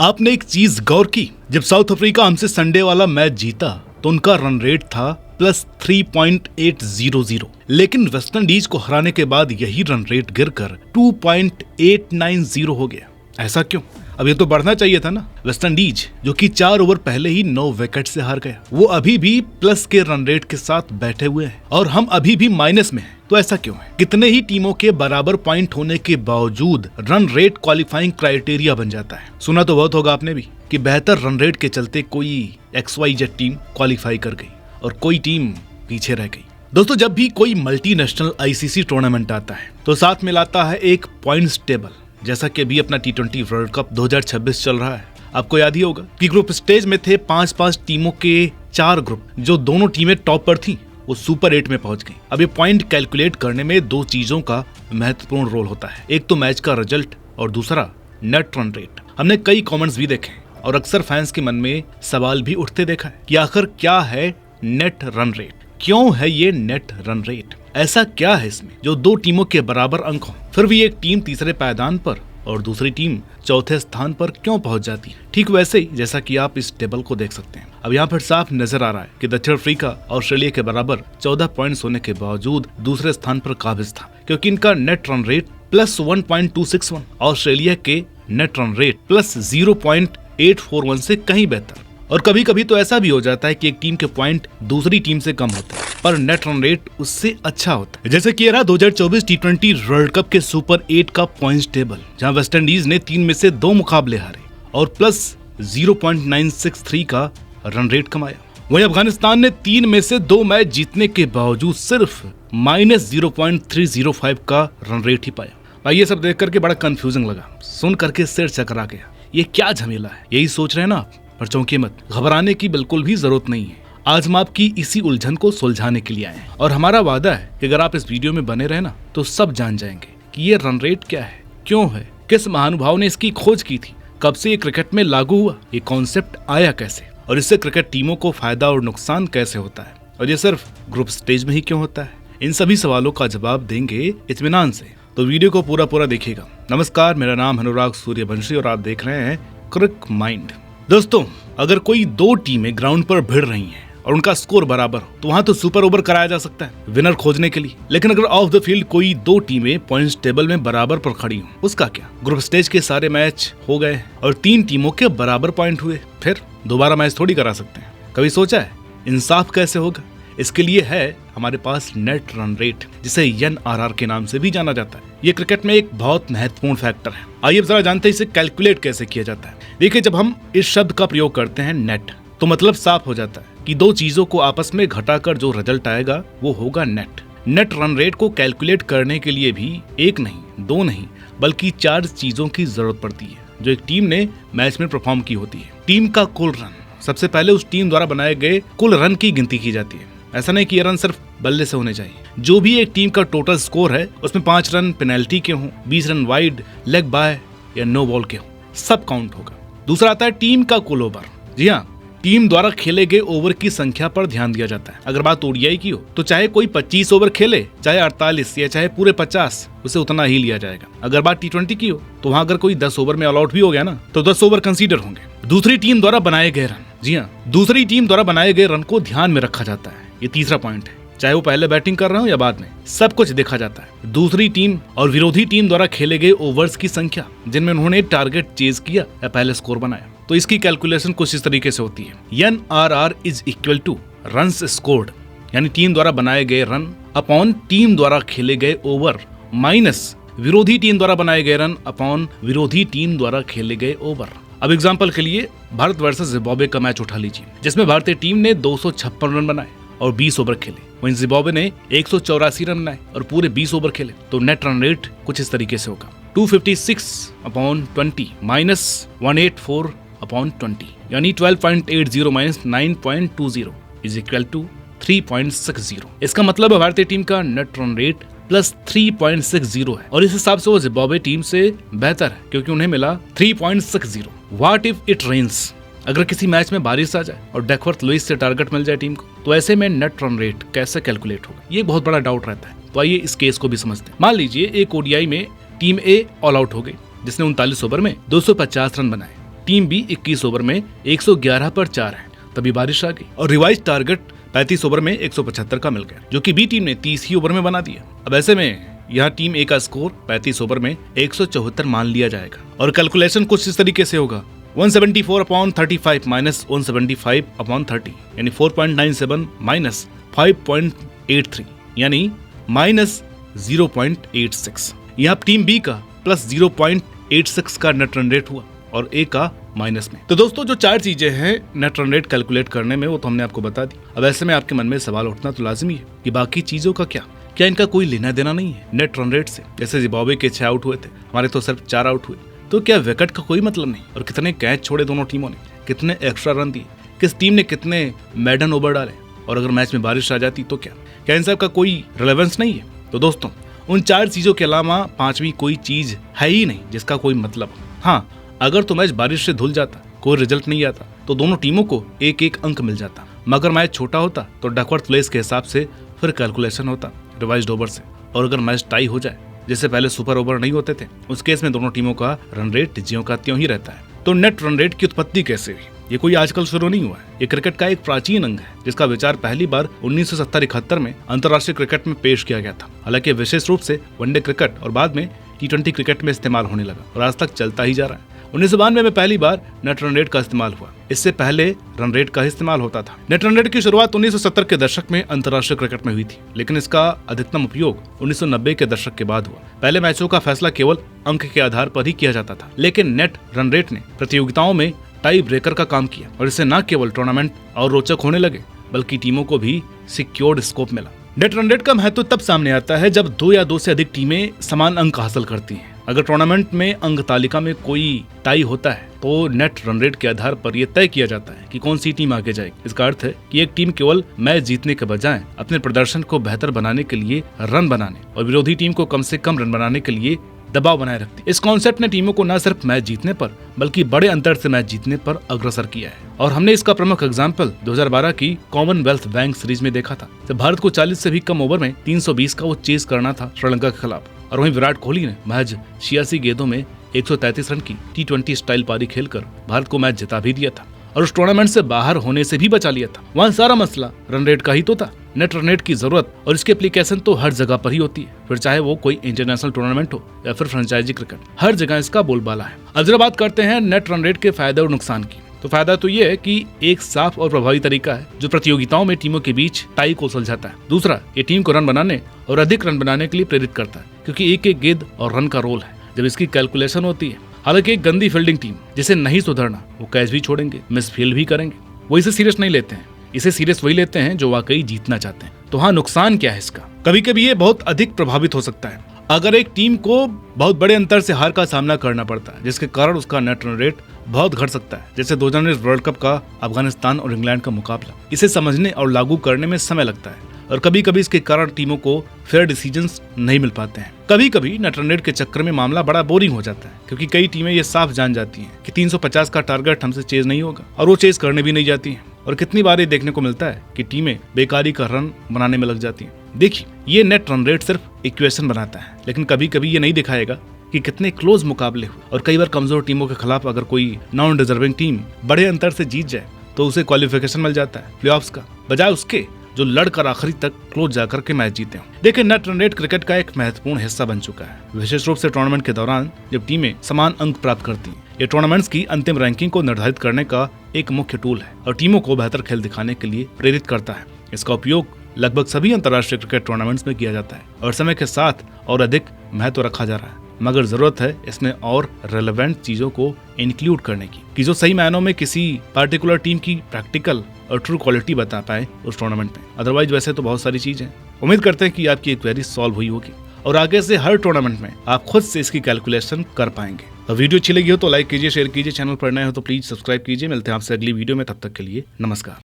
आपने एक चीज गौर की, जब साउथ अफ्रीका हमसे संडे वाला मैच जीता तो उनका रन रेट था +3.800, लेकिन वेस्ट इंडीज को हराने के बाद यही रन रेट गिरकर 2.890 हो गया। ऐसा क्यों? अब ये तो बढ़ना चाहिए था ना। वेस्ट इंडीज जो कि 4 ओवर पहले ही 9 विकेट से हार गया, वो अभी भी प्लस के रन रेट के साथ बैठे हुए हैं और हम अभी भी माइनस में हैं। तो ऐसा क्यों है? कितने ही टीमों के बराबर पॉइंट होने के बावजूद रन रेट क्वालिफाइंग क्राइटेरिया बन जाता है। सुना तो बहुत होगा आपने भी कि बेहतर रन रेट के चलते कोई XYZ टीम क्वालिफाई कर गई और कोई टीम पीछे रह गई। दोस्तों, जब भी कोई मल्टीनेशनल ICC टूर्नामेंट आता है तो साथ में लाता है एक पॉइंट्स टेबल, जैसा कि अभी अपना T20 वर्ल्ड कप 2026 चल रहा है। आपको याद ही होगा कि ग्रुप स्टेज में थे 5-5 टीमों के 4 ग्रुप। जो दोनों टीमें टॉप पर थी वो सुपर 8 में पहुंच गई। अब ये पॉइंट कैलकुलेट करने में 2 चीजों का महत्वपूर्ण रोल होता है, एक तो मैच का रिजल्ट और दूसरा नेट रन रेट। हमने कई कमेंट्स भी देखे और अक्सर फैंस के मन में सवाल भी उठते देखा है कि आखिर क्या है नेट रन रेट, क्यों है ये नेट रन रेट, ऐसा क्या है इसमें जो 2 टीमों के बराबर अंक हो फिर भी एक टीम तीसरे पायदान पर और दूसरी टीम चौथे स्थान पर क्यों पहुंच जाती है। ठीक वैसे ही जैसा कि आप इस टेबल को देख सकते हैं। अब यहाँ पर साफ नजर आ रहा है कि दक्षिण अफ्रीका ऑस्ट्रेलिया के बराबर 14 पॉइंट्स होने के बावजूद दूसरे स्थान पर काबिज था, क्योंकि इनका नेट रन रेट +1.261, ऑस्ट्रेलिया के नेट रन रेट +0.841 से कहीं बेहतर। और कभी कभी तो ऐसा भी हो जाता है कि एक टीम के पॉइंट दूसरी टीम से कम होते हैं पर नेट रन रेट उससे अच्छा होता है। जैसे कि रहा 2024 T20 वर्ल्ड कप के सुपर 8 का पॉइंट्स टेबल, जहां वेस्ट इंडीज ने 3 में से 2 मुकाबले हारे और +0.963 का रन रेट कमाया। वहीं अफगानिस्तान ने 3 में से 2 मैच जीतने के बावजूद सिर्फ -0.305 का रन रेट ही पाया। भाई ये सब देख करके बड़ा कंफ्यूजिंग लगा, सुन करके सिर चकरा गया। ये क्या झमेला है? यही सोच रहे हैं ना आप? पर चौंकिए मत, घबराने की बिल्कुल भी जरूरत नहीं है। आज हम आपकी इसी उलझन को सुलझाने के लिए आए हैं और हमारा वादा है कि अगर आप इस वीडियो में बने रहे ना तो सब जान जाएंगे कि ये रन रेट क्या है, क्यों है, किस महानुभाव ने इसकी खोज की थी, कब से ये क्रिकेट में लागू हुआ, ये कॉन्सेप्ट आया कैसे और इससे क्रिकेट टीमों को फायदा और नुकसान कैसे होता है और ये सिर्फ ग्रुप स्टेज में ही क्यों होता है। इन सभी सवालों का जवाब देंगे इत्मीनान से, तो वीडियो को पूरा देखिएगा। नमस्कार, मेरा नाम अनुराग सूर्यवंशी और आप देख रहे हैं क्रिक माइंड। दोस्तों, अगर कोई 2 टीमें ग्राउंड पर भिड़ रही हैं और उनका स्कोर बराबर हो तो वहां तो सुपर ओवर कराया जा सकता है विनर खोजने के लिए, लेकिन अगर ऑफ द फील्ड कोई 2 टीमें पॉइंट्स टेबल में बराबर पर खड़ी हो, उसका क्या? ग्रुप स्टेज के सारे मैच हो गए और 3 टीमों के बराबर पॉइंट हुए, फिर दोबारा मैच थोड़ी करा सकते हैं। कभी सोचा है इंसाफ कैसे होगा? इसके लिए है हमारे पास नेट रन रेट, जिसे NRR के नाम से भी जाना जाता है। ये क्रिकेट में एक बहुत महत्वपूर्ण फैक्टर है। आइए जरा जानते हैं इसे कैलकुलेट कैसे किया जाता है। देखिए, जब हम इस शब्द का प्रयोग करते हैं नेट, तो मतलब साफ हो जाता है कि 2 चीजों को आपस में घटाकर जो रिजल्ट आएगा वो होगा नेट। नेट रन रेट को कैलकुलेट करने के लिए भी 1 नहीं 2 नहीं बल्कि 4 चीजों की जरूरत पड़ती है जो एक टीम ने मैच में परफॉर्म की होती है। टीम का कुल रन, सबसे पहले उस टीम द्वारा बनाए गए कुल रन की गिनती की जाती है। ऐसा नहीं कि ये रन सिर्फ बल्ले से होने चाहिए। जो भी एक टीम का टोटल स्कोर है उसमें 5 रन पेनल्टी के हों, 20 रन वाइड, लेग बाय या नो बॉल के हों, सब काउंट होगा। दूसरा आता है टीम का कुल ओवर। जी हाँ, टीम द्वारा खेले गए ओवर की संख्या पर ध्यान दिया जाता है। अगर बात ODI की हो तो चाहे कोई 25 ओवर खेले, चाहे 48 या चाहे पूरे 50, उसे उतना ही लिया जाएगा। अगर बात T20 की हो तो वहाँ अगर कोई 10 ओवर में ऑल आउट भी हो गया ना तो 10 ओवर कंसीडर होंगे। दूसरी टीम द्वारा बनाए गए रन, जी हाँ, दूसरी टीम द्वारा बनाए गए रन को ध्यान में रखा जाता है। ये तीसरा पॉइंट है। चाहे वो पहले बैटिंग कर रहा हो या बाद में, सब कुछ देखा जाता है। दूसरी टीम और विरोधी टीम द्वारा खेले गए ओवर्स की संख्या जिनमें उन्होंने टारगेट चेज किया या पहले स्कोर बनाया, तो इसकी कैलकुलेशन कुछ इस तरीके से होती है। NRR is equal two runs scored, यानी टीम द्वारा बनाए गए रन अपॉन टीम द्वारा खेले गए ओवर माइनस विरोधी टीम द्वारा बनाए गए रन अपॉन विरोधी टीम द्वारा खेले गए ओवर। अब एग्जांपल के लिए भारत वर्सेस जिम्बाब्वे का मैच उठा लीजिए, जिसमें भारतीय टीम ने 256 रन बनाए और 20 ओवर खेले, वहीं जिम्बाब्वे ने 184 रन बनाए और पूरे 20 ओवर खेले। तो नेट रन रेट कुछ इस तरीके से होगा 256/20 माइनस 184/20, यानी 12.80 माइनस 9.20 इज इक्वल टू 3.60। इसका मतलब भारतीय टीम का नेट रन रेट +3.60 है और इस हिसाब से वो जिम्बाब्वे टीम से बेहतर है क्योंकि उन्हें मिला 3.60। What if it rains? अगर किसी मैच में बारिश आ जाए और डकवर्थ लुइस से टारगेट मिल जाए टीम को, तो ऐसे में नेट रन रेट कैसे कैलकुलेट होगा? ये बहुत बड़ा डाउट रहता है। तो आइए इस केस को भी समझते हैं। मान लीजिए एक ODI में टीम A ऑल आउट हो गई, जिसने 39 ओवर में 250 रन बनाए टीम बी 21 ओवर में 111 पर 4 है, तभी बारिश आ गई और रिवाइज टारगेट 35 ओवर में 175 का मिल गया, जो कि बी टीम ने 30 ही ओवर में बना दिया। अब ऐसे में यहाँ टीम ए का स्कोर 35 ओवर में 174 मान लिया जाएगा और कैलकुलेशन कुछ इस तरीके से होगा 174/35 माइनस 175/30 यानी 4.97 माइनस 5.83 यानी माइनस 0.86। यहाँ टीम बी का प्लस 0.86 का नेट रन रेट हुआ और ए का माइनस में। तो दोस्तों जो 4 चीजें हैं नेट रन रेट कैलकुलेट करने में वो तो हमने आपको बता दी। अब ऐसे में आपके मन में सवाल उठना तो लाजमी है कि बाकी चीजों का क्या इनका कोई लेना देना नहीं है नेट रन रेट से? जैसे जिम्बाब्वे के 6 आउट हुए थे, हमारे तो सिर्फ 4 आउट हुए, तो क्या विकेट का कोई मतलब नहीं? और कितने कैच छोड़े दोनों टीमों ने, कितने एक्स्ट्रा रन दिए, किस टीम ने कितने मैडन ओवर डाले, और अगर मैच में बारिश आ जाती तो क्या इन सब का कोई रिलेवेंस नहीं है? तो दोस्तों उन 4 चीजों के अलावा 5वीं कोई चीज है ही नहीं जिसका कोई मतलब हो। हाँ, अगर तो मैच बारिश से धुल जाता, कोई रिजल्ट नहीं आता, तो दोनों टीमों को 1-1 अंक मिल जाता। मगर मैच छोटा होता तो डकवर्थ प्लेस के हिसाब से फिर कैलकुलेशन होता रिवाइज्ड ओवर से, और अगर मैच टाई हो जाए जैसे पहले सुपर ओवर नहीं होते थे, उस केस में दोनों टीमों का रन रेट ज्यों का त्यों ही रहता है। तो नेट रन रेट की उत्पत्ति कैसे हुई? ये कोई आजकल शुरू नहीं हुआ है, ये क्रिकेट का एक प्राचीन अंग है जिसका विचार पहली बार 1970-71 में अंतर्राष्ट्रीय क्रिकेट में पेश किया गया था। हालांकि विशेष रूप से वनडे क्रिकेट और बाद में T20 क्रिकेट में इस्तेमाल होने लगा और आज तक चलता ही जा रहा है। 1992 में पहली बार नेट रन रेट का इस्तेमाल हुआ, इससे पहले रन रेट का इस्तेमाल होता था। नेट रन रेट की शुरुआत 1970 के दशक में अंतर्राष्ट्रीय क्रिकेट में हुई थी, लेकिन इसका अधिकतम उपयोग 1990 के दशक के बाद हुआ। पहले मैचों का फैसला केवल अंक के आधार पर ही किया जाता था, लेकिन नेट रन रेट ने प्रतियोगिताओं में टाई ब्रेकर का काम किया और इससे न केवल टूर्नामेंट और रोचक होने लगे बल्कि टीमों को भी सिक्योर्ड स्कोप मिला। नेट रन रेट का महत्व तब सामने आता है जब 2 या 2 से अधिक टीमें समान अंक हासिल करती हैं। अगर टूर्नामेंट में अंक तालिका में कोई टाई होता है तो नेट रन रेट के आधार पर यह तय किया जाता है कि कौन सी टीम आगे जाएगी। इसका अर्थ है कि एक टीम केवल मैच जीतने के बजाय अपने प्रदर्शन को बेहतर बनाने के लिए रन बनाने और विरोधी टीम को कम से कम रन बनाने के लिए दबाव बनाए रखती है। इस कॉन्सेप्ट ने टीमों को न सिर्फ मैच जीतने पर बल्कि बड़े अंतर से मैच जीतने पर अग्रसर किया है और हमने इसका प्रमुख एग्जाम्पल 2012 की कॉमनवेल्थ बैंक सीरीज में देखा था, जब भारत को 40 से भी कम ओवर में 320 का वो चेस करना था श्रीलंका के खिलाफ, और वहीं विराट कोहली ने महज 86 गेंदों में 133 रन की T20 स्टाइल पारी खेलकर भारत को मैच जिता भी दिया था और उस टूर्नामेंट से बाहर होने से भी बचा लिया था। वहाँ सारा मसला रन रेट का ही तो था। नेट रन रेट की जरूरत और इसकी एप्लीकेशन तो हर जगह पर ही होती है, फिर चाहे वो कोई इंटरनेशनल टूर्नामेंट हो या फिर फ्रेंचाइजी क्रिकेट, हर जगह इसका बोलबाला है। अब जरा बात करते हैं नेट रन रेट के फायदे और नुकसान की। तो फायदा तो ये है कि एक साफ और प्रभावी तरीका है जो प्रतियोगिताओं में टीमों के बीच टाई को सुलझाता है। दूसरा, ये टीम को रन बनाने और अधिक रन बनाने के लिए प्रेरित करता है, क्योंकि एक गेंद और रन का रोल है जब इसकी कैलकुलेशन होती है। हालांकि एक गंदी फील्डिंग टीम जिसे नहीं सुधरना, वो कैच भी छोड़ेंगे, मिस फील्ड भी करेंगे, वो इसे सीरियस नहीं लेते हैं। इसे सीरियस वही लेते हैं जो वाकई जीतना चाहते हैं। तो हाँ, नुकसान क्या है इसका? कभी कभी ये बहुत अधिक प्रभावित हो सकता है अगर एक टीम को बहुत बड़े अंतर से हार का सामना करना पड़ता है, जिसके कारण उसका नेट रन रेट बहुत घट सकता है। जैसे 2019 वर्ल्ड कप का अफगानिस्तान और इंग्लैंड का मुकाबला, इसे समझने और लागू करने में समय लगता है और कभी कभी इसके कारण टीमों को फेयर डिसीजंस नहीं मिल पाते हैं। कभी कभी नेट रन रेट के चक्कर में मामला बड़ा बोरिंग हो जाता है, क्योंकि कई टीमें ये साफ जान जाती हैं कि 350 का टारगेट हमसे चेज नहीं होगा और वो चेज करने भी नहीं जाती हैं। और कितनी बार ये देखने को मिलता है कि टीमें बेकारी का रन बनाने में लग जाती हैं। देखिए, ये नेट रन रेट सिर्फ इक्वेशन बनाता है, लेकिन कभी कभी ये नहीं दिखाएगा कि कितने क्लोज मुकाबले हुए। और कई बार कमजोर टीमों के खिलाफ अगर कोई नॉन डिजर्विंग टीम बड़े अंतर से जीत जाए तो उसे क्वालिफिकेशन मिल जाता है प्लेऑफ्स का, बजाय उसके जो लड़कर आखिरी तक क्लोज जाकर के मैच जीते हों। देखिए, नेट रन रेट क्रिकेट का एक महत्वपूर्ण हिस्सा बन चुका है, विशेष रूप से टूर्नामेंट के दौरान जब टीमें समान अंक प्राप्त करती हैं। ये टूर्नामेंट्स की अंतिम रैंकिंग को निर्धारित करने का एक मुख्य टूल है और टीमों को बेहतर खेल दिखाने के लिए प्रेरित करता है। इसका उपयोग लगभग सभी अंतर्राष्ट्रीय क्रिकेट टूर्नामेंट्स में किया जाता है और समय के साथ और अधिक महत्व रखा जा रहा है, मगर जरूरत है इसमें और रेलेवेंट चीजों को इंक्लूड करने की, कि जो सही मायनों में किसी पार्टिकुलर टीम की प्रैक्टिकल और ट्रू क्वालिटी बता पाए उस टूर्नामेंट में। अदरवाइज वैसे तो बहुत सारी चीजें। उम्मीद करते हैं कि आपकी एक क्वेरी सॉल्व हुई होगी और आगे से हर टूर्नामेंट में आप खुद से इसकी कैलकुलेशन कर पाएंगे। और वीडियो अच्छी लगी हो तो लाइक कीजिए, शेयर कीजिए, चैनल पर नए हो तो प्लीज सब्सक्राइब कीजिए। मिलते हैं आपसे अगली वीडियो में, तब तक के लिए नमस्कार।